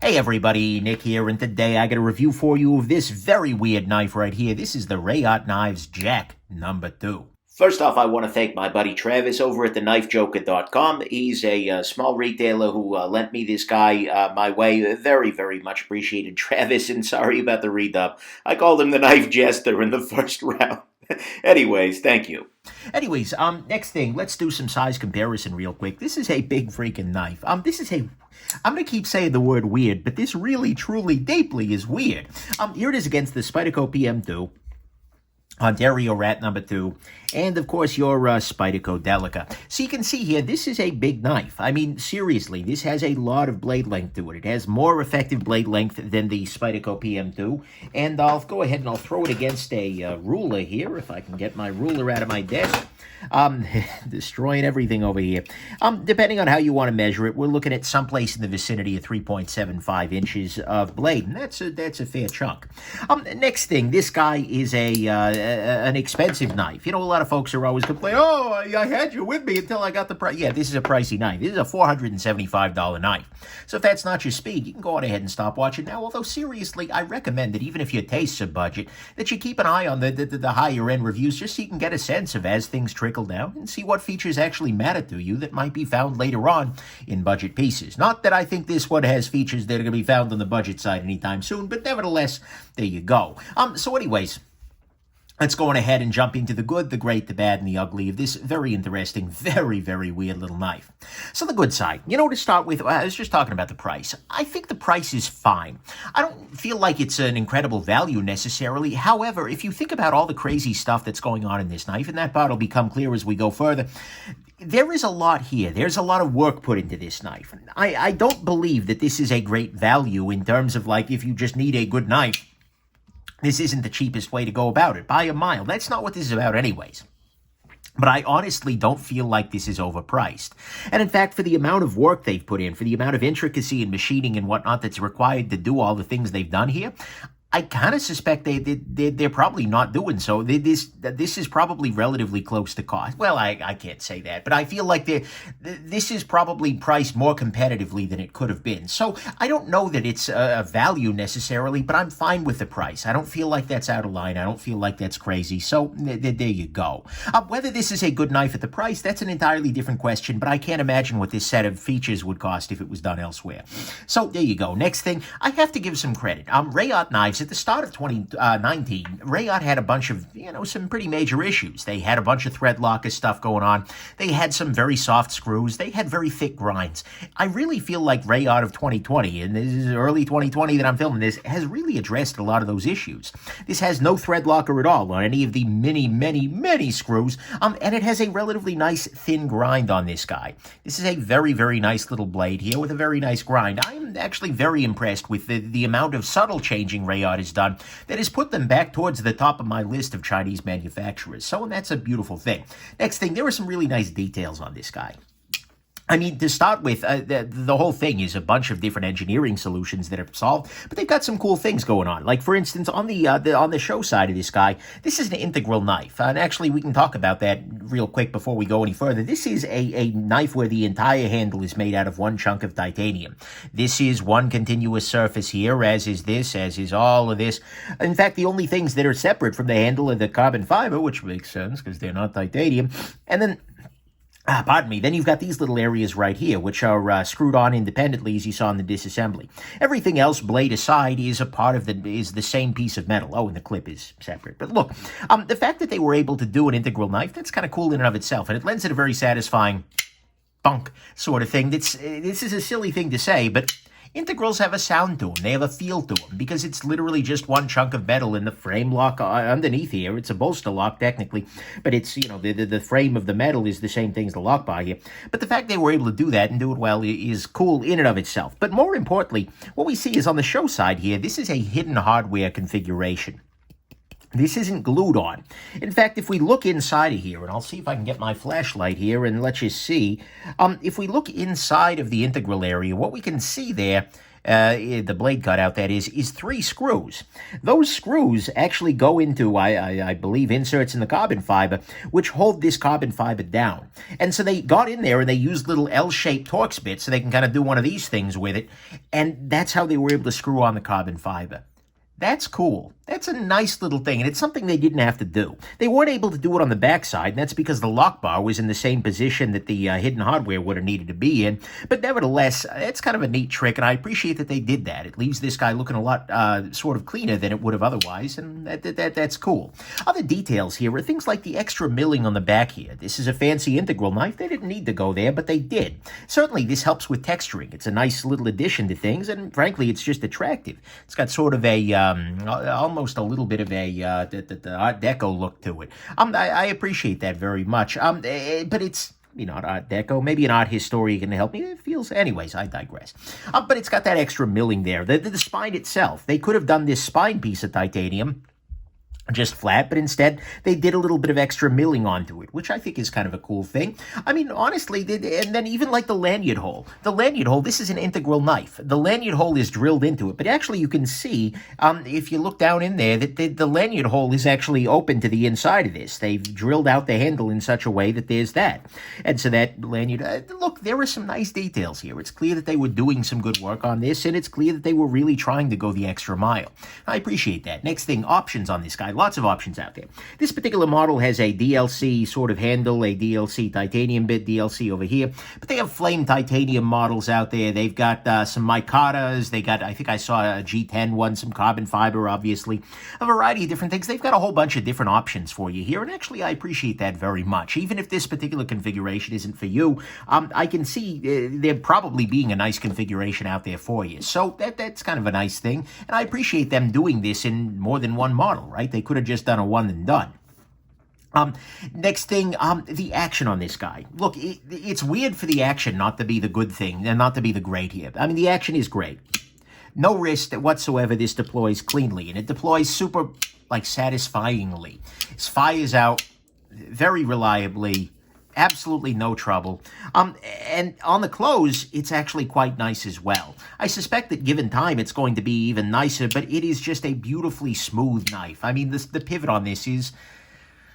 Hey everybody, Nick here, and today I got a review for you of this very weird knife right here. This is the Reate JACK number 2. First off, I want to thank my buddy Travis over at theknifejoker.com. He's a small retailer who lent me this guy my way. Very, very much appreciated, Travis, and sorry about the redub. I called him the Knife Jester in the first round. Anyways, thank you. Anyways, next thing, let's do some size comparison real quick. This is a big freaking knife. I'm going to keep saying the word weird, but this really, truly, deeply is weird. Here it is against the Spyderco PM2. Ontario Rat number 2, and of course your Spyderco Delica. So you can see here, this is a big knife. I mean, seriously, this has a lot of blade length to it. It has more effective blade length than the Spyderco PM2, and I'll go ahead and I'll throw it against a ruler here, if I can get my ruler out of my desk. Destroying everything over here. Depending on how you want to measure it, we're looking at someplace in the vicinity of 3.75 inches of blade, and that's a fair chunk. Next thing, this guy is an expensive knife. You know, a lot of folks are always complaining, oh, I had you with me until I got the price. Yeah, this is a pricey knife. This is a $475 knife. So if that's not your speed, you can go on ahead and stop watching now. Although, seriously, I recommend that even if your tastes are budget, that you keep an eye on the higher-end reviews just so you can get a sense of as things trickle down and see what features actually matter to you that might be found later on in budget pieces. Not that I think this one has features that are going to be found on the budget side anytime soon, but nevertheless, there you go. So anyways, let's go on ahead and jump into the good, the great, the bad, and the ugly of this very interesting, very, very weird little knife. So the good side, you know, to start with, I was just talking about the price. I think the price is fine. I don't feel like it's an incredible value necessarily. However, if you think about all the crazy stuff that's going on in this knife, and that part will become clear as we go further, there is a lot here. There's a lot of work put into this knife. I don't believe that this is a great value in terms of, like, if you just need a good knife, this isn't the cheapest way to go about it, by a mile. That's not what this is about anyways. But I honestly don't feel like this is overpriced. And in fact, for the amount of work they've put in, for the amount of intricacy and machining and whatnot that's required to do all the things they've done here, I kind of suspect they're probably not doing so. This is probably relatively close to cost. Well, I can't say that, but I feel like this is probably priced more competitively than it could have been. So I don't know that it's a value necessarily, but I'm fine with the price. I don't feel like that's out of line. I don't feel like that's crazy. So there you go. Whether this is a good knife at the price, that's an entirely different question, but I can't imagine what this set of features would cost if it was done elsewhere. So there you go. Next thing, I have to give some credit. Reate Knives, at the start of 2019, Reate had a bunch of, some pretty major issues. They had a bunch of thread locker stuff going on. They had some very soft screws. They had very thick grinds. I really feel like Reate of 2020, and this is early 2020 that I'm filming this, has really addressed a lot of those issues. This has no thread locker at all on any of the many screws, and it has a relatively nice thin grind on this guy. This is a very, very nice little blade here with a very nice grind. I'm actually very impressed with the amount of subtle changing Reate has done that has put them back towards the top of my list of Chinese manufacturers. So that's a beautiful thing. Next thing, there are some really nice details on this guy. I mean, to start with, the whole thing is a bunch of different engineering solutions that are solved, but they've got some cool things going on. Like, for instance, on the show side of this guy, this is an integral knife. And actually, we can talk about that real quick before we go any further. This is a knife where the entire handle is made out of one chunk of titanium. This is one continuous surface here, as is this, as is all of this. In fact, the only things that are separate from the handle are the carbon fiber, which makes sense because they're not titanium, and then pardon me. Then you've got these little areas right here, which are screwed on independently, as you saw in the disassembly. Everything else, blade aside, is a part of is the same piece of metal. Oh, and the clip is separate. But look, the fact that they were able to do an integral knife, that's kind of cool in and of itself, and it lends it a very satisfying bunk sort of thing. This is a silly thing to say, but integrals have a sound to them. They have a feel to them because it's literally just one chunk of metal in the frame lock underneath here. It's a bolster lock technically, but it's, the frame of the metal is the same thing as the lock bar here. But the fact they were able to do that and do it well is cool in and of itself. But more importantly, what we see is on the show side here, this is a hidden hardware configuration. This isn't glued on. In fact, if we look inside of here, and I'll see if I can get my flashlight here and let you see, if we look inside of the integral area, what we can see there, the blade cutout that is 3 screws. Those screws actually go into, I believe, inserts in the carbon fiber, which hold this carbon fiber down. And so they got in there and they used little L-shaped Torx bits so they can kind of do one of these things with it. And that's how they were able to screw on the carbon fiber. That's cool. That's a nice little thing, and it's something they didn't have to do. They weren't able to do it on the backside, and that's because the lock bar was in the same position that the hidden hardware would have needed to be in. But nevertheless, it's kind of a neat trick, and I appreciate that they did that. It leaves this guy looking a lot sort of cleaner than it would have otherwise, and that's cool. Other details here are things like the extra milling on the back here. This is a fancy integral knife. They didn't need to go there, but they did. Certainly, this helps with texturing. It's a nice little addition to things, and frankly, it's just attractive. It's got sort of a almost a little bit of a the Art Deco look to it. I appreciate that very much. But it's not Art Deco. Maybe an art historian can help me. It feels, anyways, I digress. But it's got that extra milling there. The spine itself, they could have done this spine piece of titanium just flat, but instead they did a little bit of extra milling onto it, which I think is kind of a cool thing. I mean, honestly, and then even like the lanyard hole. The lanyard hole, this is an integral knife. The lanyard hole is drilled into it, but actually you can see, if you look down in there, that the lanyard hole is actually open to the inside of this. They've drilled out the handle in such a way that there's that. And so that lanyard, look, there are some nice details here. It's clear that they were doing some good work on this, and it's clear that they were really trying to go the extra mile. I appreciate that. Next thing, options on this guy. Lots of options out there. This particular model has a DLC sort of handle, a DLC titanium bit, DLC over here, but they have flame titanium models out there. They've got some micatas. They got, I think I saw a G10 one, some carbon fiber, obviously, a variety of different things. They've got a whole bunch of different options for you here, and actually I appreciate that very much. Even if this particular configuration isn't for you, I can see there probably being a nice configuration out there for you. So that's kind of a nice thing, and I appreciate them doing this in more than one model, right? They could have just done a one and done. Next thing, the action on this guy. Look, it's weird for the action not to be the good thing and not to be the great here. I mean, the action is great. No wrist whatsoever. This deploys cleanly, and it deploys super, satisfyingly. It fires out very reliably. Absolutely no trouble. And on the close, it's actually quite nice as well. I suspect that given time, it's going to be even nicer, but it is just a beautifully smooth knife. I mean, the pivot on this is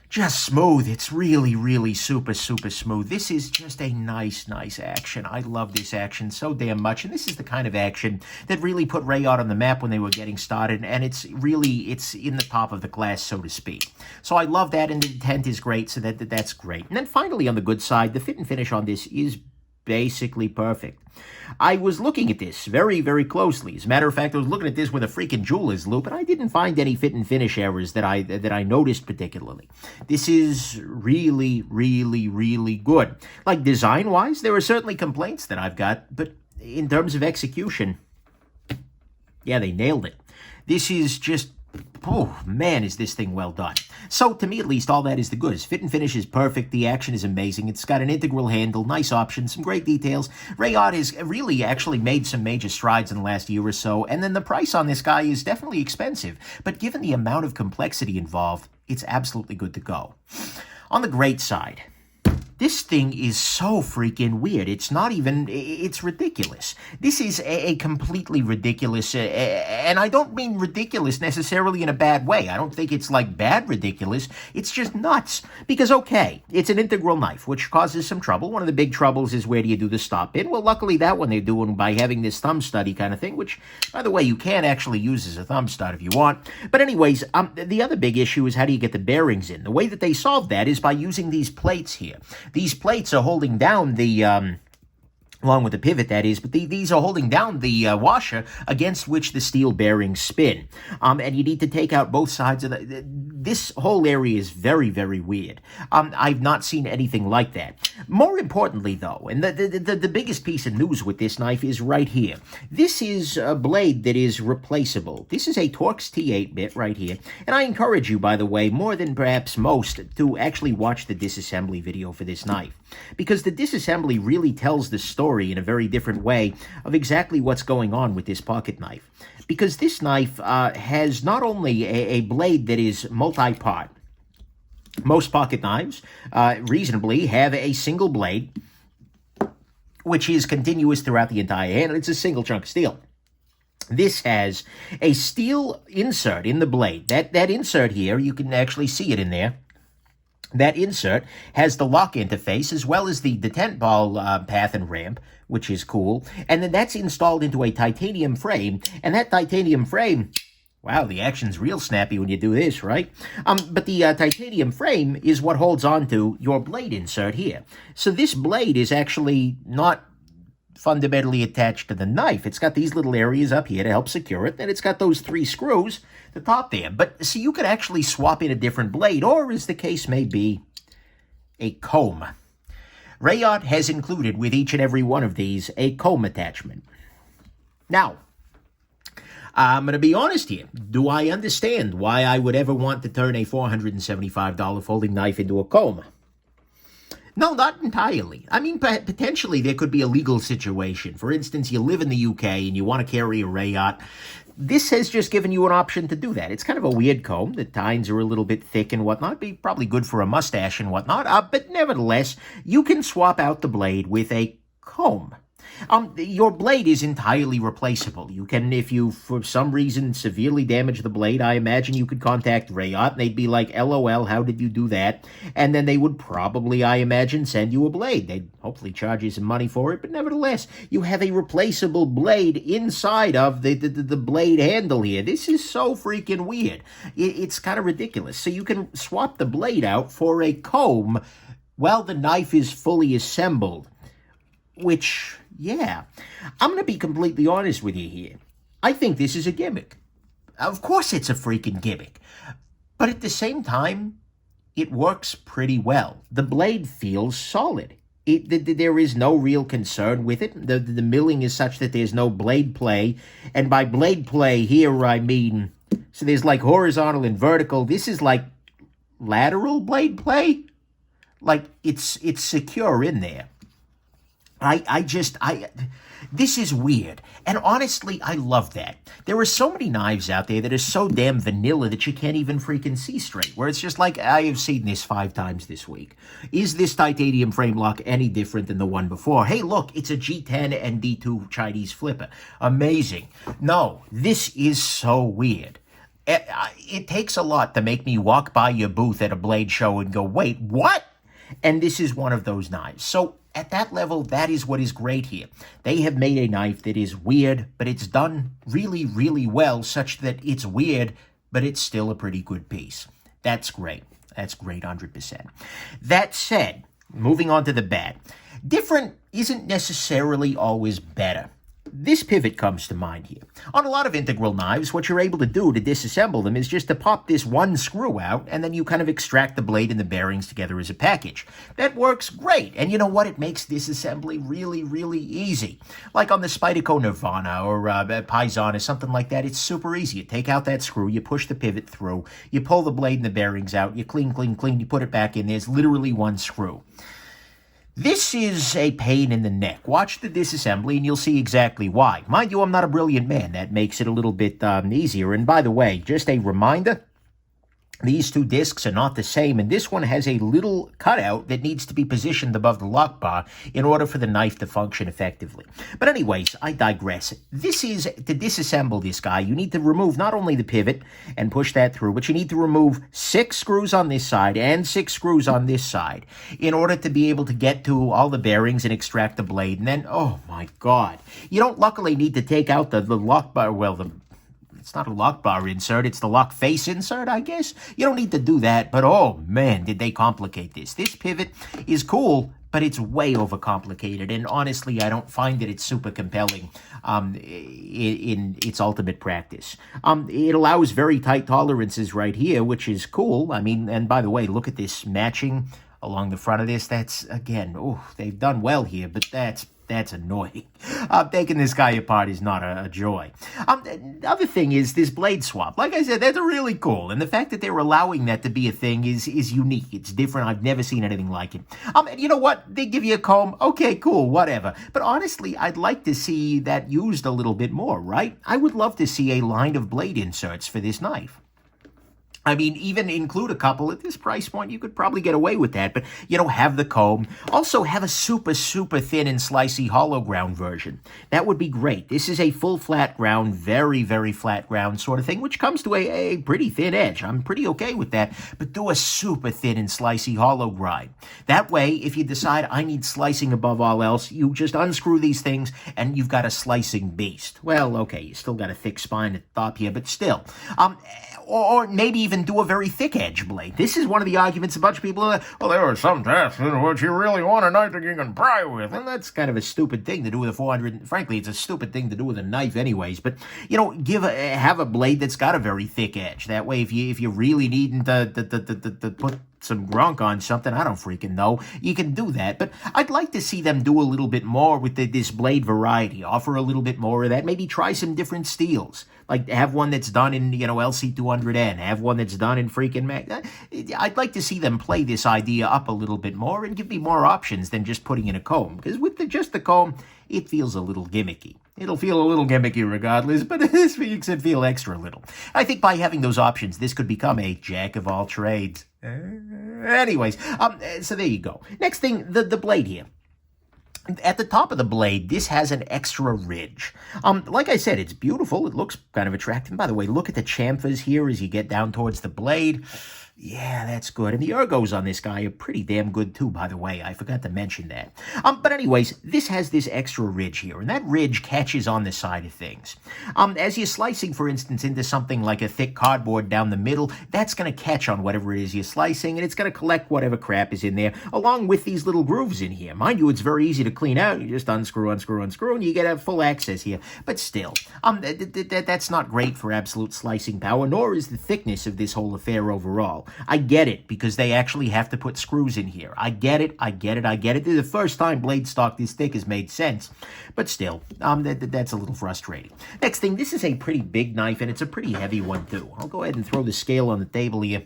just smooth. It's really, really super, super smooth. This is just a nice, nice action. I love this action so damn much. And this is the kind of action that really put Reate on the map when they were getting started. And it's in the top of the class, so to speak. So I love that, and the intent is great, so that's great. And then finally, on the good side, the fit and finish on this is basically perfect. I was looking at this very, very closely. As a matter of fact, I was looking at this with a freaking jeweler's loupe, and I didn't find any fit and finish errors that I noticed particularly. This is really, really, really good. Like, design-wise, there are certainly complaints that I've got, but in terms of execution, yeah, they nailed it. This is just, oh, man, is this thing well done. So, to me at least, all that is the goods. Fit and finish is perfect. The action is amazing. It's got an integral handle, nice options, some great details. Reate has really actually made some major strides in the last year or so, and then the price on this guy is definitely expensive. But given the amount of complexity involved, it's absolutely good to go. On the great side, this thing is so freaking weird. It's not even, it's ridiculous. This is a completely ridiculous, and I don't mean ridiculous necessarily in a bad way. I don't think it's like bad ridiculous. It's just nuts. Because, okay, it's an integral knife, which causes some trouble. One of the big troubles is where do you do the stop in? Well, luckily that one they're doing by having this thumb study kind of thing, which, by the way, you can actually use as a thumb stud if you want. But anyways, the other big issue is how do you get the bearings in? The way that they solve that is by using these plates here. These plates are holding down the, along with the pivot, that is, but these are holding down the washer against which the steel bearings spin. And you need to take out both sides of this whole area is very, very weird. I've not seen anything like that. More importantly, though, and the biggest piece of news with this knife is right here. This is a blade that is replaceable. This is a Torx T8 bit right here. And I encourage you, by the way, more than perhaps most, to actually watch the disassembly video for this knife. Because the disassembly really tells the story story in a very different way of exactly what's going on with this pocket knife. Because this knife has not only a blade that is multi-part. Most pocket knives, reasonably, have a single blade, which is continuous throughout the entire handle. It's a single chunk of steel. This has a steel insert in the blade. That insert here, you can actually see it in there. That insert has the lock interface as well as the detent ball path and ramp, which is cool. And then that's installed into a titanium frame. And that titanium frame, wow, the action's real snappy when you do this, right? But the titanium frame is what holds on to your blade insert here. So this blade is actually not fundamentally attached to the knife. It's got these little areas up here to help secure it, and it's got those 3 screws at the top there. But see, you could actually swap in a different blade, or as the case may be, a comb. Reate has included with each and every one of these a comb attachment. Now, I'm going to be honest here. Do I understand why I would ever want to turn a $475 folding knife into a comb? No, not entirely. I mean, potentially there could be a legal situation. For instance, you live in the UK and you want to carry a Reate. This has just given you an option to do that. It's kind of a weird comb. The tines are a little bit thick and whatnot. Be probably good for a mustache and whatnot. But nevertheless, you can swap out the blade with a comb. Your blade is entirely replaceable. You can, if you, for some reason, severely damage the blade, I imagine you could contact Reate, and they'd be like, LOL, how did you do that? And then they would probably, I imagine, send you a blade. They'd hopefully charge you some money for it, but nevertheless, you have a replaceable blade inside of the blade handle here. This is so freaking weird. It's kind of ridiculous. So you can swap the blade out for a comb while the knife is fully assembled, which, yeah, I'm going to be completely honest with you here. I think this is a gimmick. Of course it's a freaking gimmick. But at the same time, it works pretty well. The blade feels solid. There is no real concern with it. The milling is such that there's no blade play. And by blade play here, I mean, so there's like horizontal and vertical. This is like lateral blade play. Like it's secure in there. This is weird. And honestly, I love that. There are so many knives out there that are so damn vanilla that you can't even freaking see straight. Where it's just like, I have seen this 5 times this week. Is this titanium frame lock any different than the one before? Hey, look, it's a G10 and D2 Chinese flipper. Amazing. No, this is so weird. It takes a lot to make me walk by your booth at a blade show and go, wait, what? And this is one of those knives. So at that level, that is what is great here. They have made a knife that is weird, but it's done really, really well, such that it's weird, but it's still a pretty good piece. That's great. That's great, 100%. That said, moving on to the bad. Different isn't necessarily always better. This pivot comes to mind here. On a lot of integral knives, what you're able to do to disassemble them is just to pop this one screw out, and then you kind of extract the blade and the bearings together as a package. That works great, and you know what? It makes disassembly really, really easy. Like on the Spyderco Nirvana or Paisan or something like that, it's super easy. You take out that screw, you push the pivot through, you pull the blade and the bearings out, you clean, you put it back in. There's literally one screw. This is a pain in the neck. Watch the disassembly and you'll see exactly why. Mind you, I'm not a brilliant man. That makes it a little bit easier. And by the way, just a reminder, these 2 discs are not the same, and this one has a little cutout that needs to be positioned above the lock bar in order for the knife to function effectively. But anyways, I digress. This is, to disassemble this guy, you need to remove not only the pivot and push that through, but you need to remove 6 screws on this side and 6 screws on this side in order to be able to get to all the bearings and extract the blade. And then, oh my God, you don't luckily need to take out the lock bar, well, it's not a lock bar insert, it's the lock face insert, I guess. You don't need to do that, but oh man, did they complicate this. This pivot is cool, but it's way overcomplicated, and honestly, I don't find that it's super compelling in its ultimate practice. It allows very tight tolerances right here, which is cool. I mean, and by the way, look at this matching along the front of this. That's, again, oh, they've done well here, but that's That's annoying. Taking this guy apart is not a joy. The other thing is this blade swap. Like I said, that's really cool. And the fact that they're allowing that to be a thing is unique. It's different. I've never seen anything like it. And you know what? They give you a comb. Okay, cool, whatever. But honestly, I'd like to see that used a little bit more, right? I would love to see a line of blade inserts for this knife. I mean, even include a couple at this price point, you could probably get away with that. But, you know, have the comb. Also, have a super, super thin and slicey hollow ground version. That would be great. This is a full flat ground, very, very flat ground sort of thing, which comes to a pretty thin edge. I'm pretty okay with that. But do a super thin and slicey hollow grind. That way, if you decide I need slicing above all else, you just unscrew these things and you've got a slicing beast. Well, okay, you still got a thick spine at the top here, but still. Or maybe even do a very thick edge blade. This is one of the arguments a bunch of people are, well, there are some tasks in which you really want a knife that you can pry with. And that's kind of a stupid thing to do with a 400. Frankly, it's a stupid thing to do with a knife anyways. But, you know, have a blade that's got a very thick edge. That way, if you really needing to put some grunk on something, I don't freaking know, you can do that. But I'd like to see them do a little bit more with this blade variety. Offer a little bit more of that. Maybe try some different steels. Like, have one that's done in, you know, LC200N. Have one that's done in freaking Mag. I'd like to see them play this idea up a little bit more and give me more options than just putting in a comb. Because with just the comb, it feels a little gimmicky. It'll feel a little gimmicky regardless, but this makes it feel extra little. I think by having those options, this could become a jack of all trades. Anyways, so there you go. Next thing, the blade here. At the top of the blade, this has an extra ridge. Like I said, it's beautiful. It looks kind of attractive. By the way, look at the chamfers here as you get down towards the blade. Yeah, that's good. And the ergos on this guy are pretty damn good too, by the way. I forgot to mention that. But anyways, this has this extra ridge here, and that ridge catches on the side of things. As you're slicing, for instance, into something like a thick cardboard down the middle, that's going to catch on whatever it is you're slicing, and it's going to collect whatever crap is in there, along with these little grooves in here. Mind you, it's very easy to clean out. You just unscrew, and you get a full access here. But still, that's not great for absolute slicing power, nor is the thickness of this whole affair overall. I get it, because they actually have to put screws in here. I get it. This is the first time blade stock this thick has made sense. But still, that's a little frustrating. Next thing, this is a pretty big knife, and it's a pretty heavy one, too. I'll go ahead and throw the scale on the table here.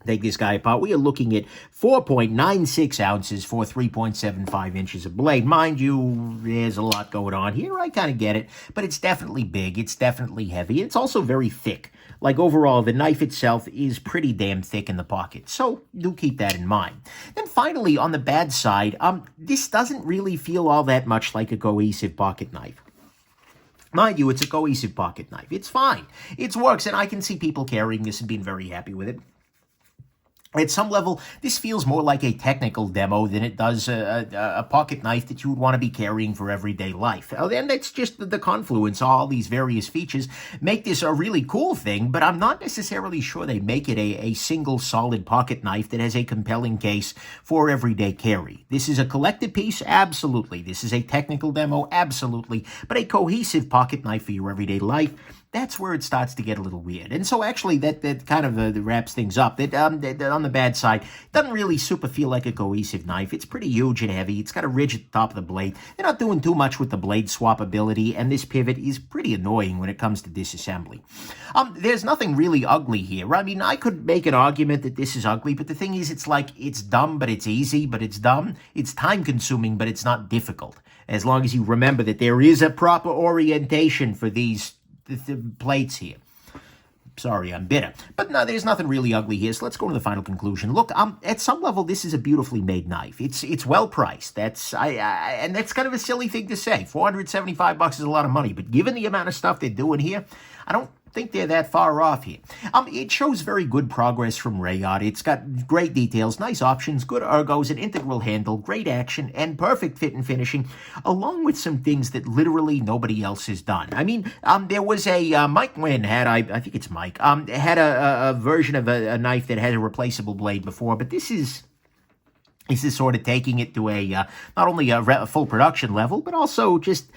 Take this guy apart. We are looking at 4.96 ounces for 3.75 inches of blade. Mind you, there's a lot going on here. I kind of get it, but it's definitely big. It's definitely heavy. It's also very thick. Like, overall, the knife itself is pretty damn thick in the pocket, so do keep that in mind. Then finally, on the bad side, this doesn't really feel all that much like a cohesive pocket knife. Mind you, it's a cohesive pocket knife. It's fine. It works, and I can see people carrying this and being very happy with it. At some level, this feels more like a technical demo than it does a pocket knife that you would want to be carrying for everyday life. And that's just the confluence. All these various features make this a really cool thing, but I'm not necessarily sure they make it a single solid pocket knife that has a compelling case for everyday carry. This is a collected piece? Absolutely. This is a technical demo? Absolutely. But a cohesive pocket knife for your everyday life? That's where it starts to get a little weird. And so actually that kind of wraps things up. That on the bad side, doesn't really super feel like a cohesive knife. It's pretty huge and heavy. It's got a ridge at the top of the blade. They're not doing too much with the blade swap ability, and this pivot is pretty annoying when it comes to disassembly. There's nothing really ugly here. I mean, I could make an argument that this is ugly, but the thing is, it's like, it's dumb, but it's easy, but it's dumb. It's time-consuming, but it's not difficult. As long as you remember that there is a proper orientation for these the plates here. Sorry, I'm bitter. But no, there's nothing really ugly here, so let's go to the final conclusion. Look, at some level, this is a beautifully made knife. It's well priced. And that's kind of a silly thing to say. $475 is a lot of money, but given the amount of stuff they're doing here, I don't think they're that far off here. It shows very good progress from Reate. It's got great details, nice options, good ergos, an integral handle, great action, and perfect fit and finishing, along with some things that literally nobody else has done. I mean, there was a, Mike Wynn had, I think it's Mike, had a version of a knife that had a replaceable blade before, but this is This is sort of taking it to a not only a full production level, but also just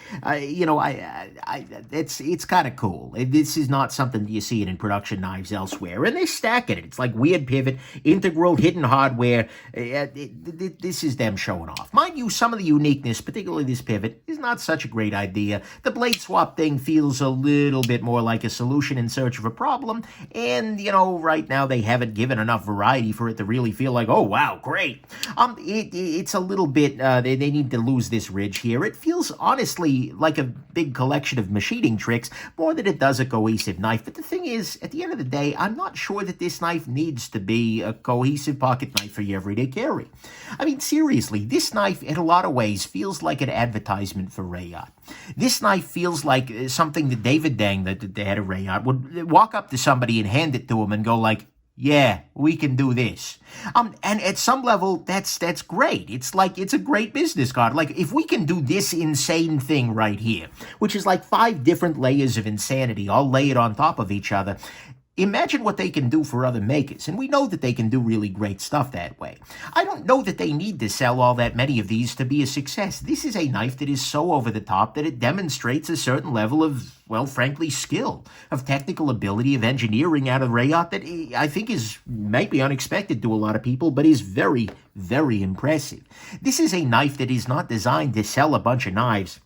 it's kind of cool. This is not something you see it in production knives elsewhere, and they're stacking it. It's like weird pivot, integral, hidden hardware. This is them showing off. Mind you, some of the uniqueness, particularly this pivot, is not such a great idea. The blade swap thing feels a little bit more like a solution in search of a problem, and right now they haven't given enough variety for it to really feel like, oh wow, great. It's a little bit, they need to lose this ridge here. It feels, honestly, like a big collection of machining tricks, more than it does a cohesive knife. But the thing is, at the end of the day, I'm not sure that this knife needs to be a cohesive pocket knife for your everyday carry. I mean, seriously, this knife, in a lot of ways, feels like an advertisement for Reate. This knife feels like something that David Dang, the head of Reate, would walk up to somebody and hand it to him and go like, yeah, we can do this. And at some level, that's great. It's a great business card. Like, if we can do this insane thing right here, which is like 5 different layers of insanity all layered on top of each other, imagine what they can do for other makers, and we know that they can do really great stuff that way. I don't know that they need to sell all that many of these to be a success. This is a knife that is so over the top that it demonstrates a certain level of, well, frankly, skill, of technical ability, of engineering out of Reate that I think might be unexpected to a lot of people, but is very, very impressive. This is a knife that is not designed to sell a bunch of knives.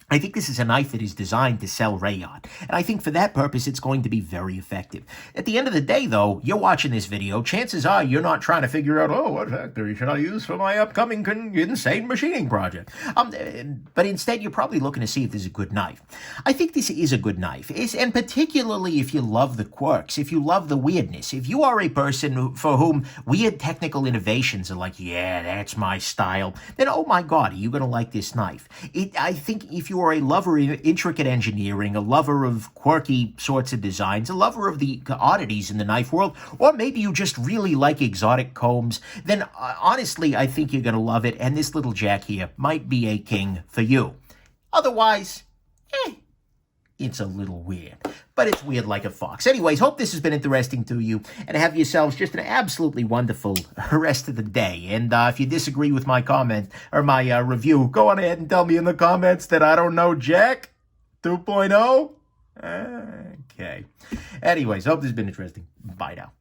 I think this is a knife that is designed to sell Reate, and I think for that purpose it's going to be very effective. At the end of the day, though, you're watching this video, chances are you're not trying to figure out, oh, what factory should I use for my upcoming insane machining project? But instead you're probably looking to see if this is a good knife. I think this is a good knife, and particularly if you love the quirks, if you love the weirdness, if you are a person for whom weird technical innovations are like, yeah, that's my style, then oh my God, are you going to like this knife? I think if you are a lover of intricate engineering, a lover of quirky sorts of designs, a lover of the oddities in the knife world, or maybe you just really like exotic combs, then honestly, I think you're going to love it, and this little Jack here might be a king for you. Otherwise, it's a little weird, but it's weird like a fox. Anyways, hope this has been interesting to you, and have yourselves just an absolutely wonderful rest of the day. And if you disagree with my comment or my review, go on ahead and tell me in the comments that I don't know Jack 2.0. Okay. Anyways, hope this has been interesting. Bye now.